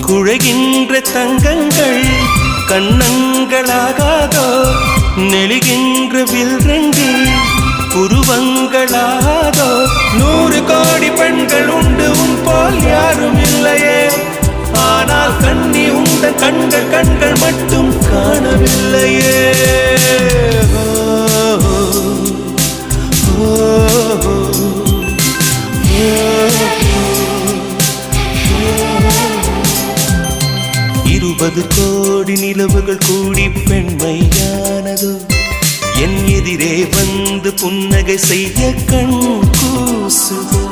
குழைகின்ற தங்கங்கள் கண்ணங்களாகாதோ நெளிகின்ற வில்ரங்கில் புருவங்களாகாதோ 100 கோடி பெண்கள் உண்டு உன் போல் யாரும் இல்லையே ஆனால் கண்ணி உண்ட கண்கள் கண்கள் மட்டும் காணவில்லையே இருபது கோடி நிலவுகள் கூடி பெண்மையானதோ என் எதிரே வந்து புன்னகை செய்ய கண் கூசுதோ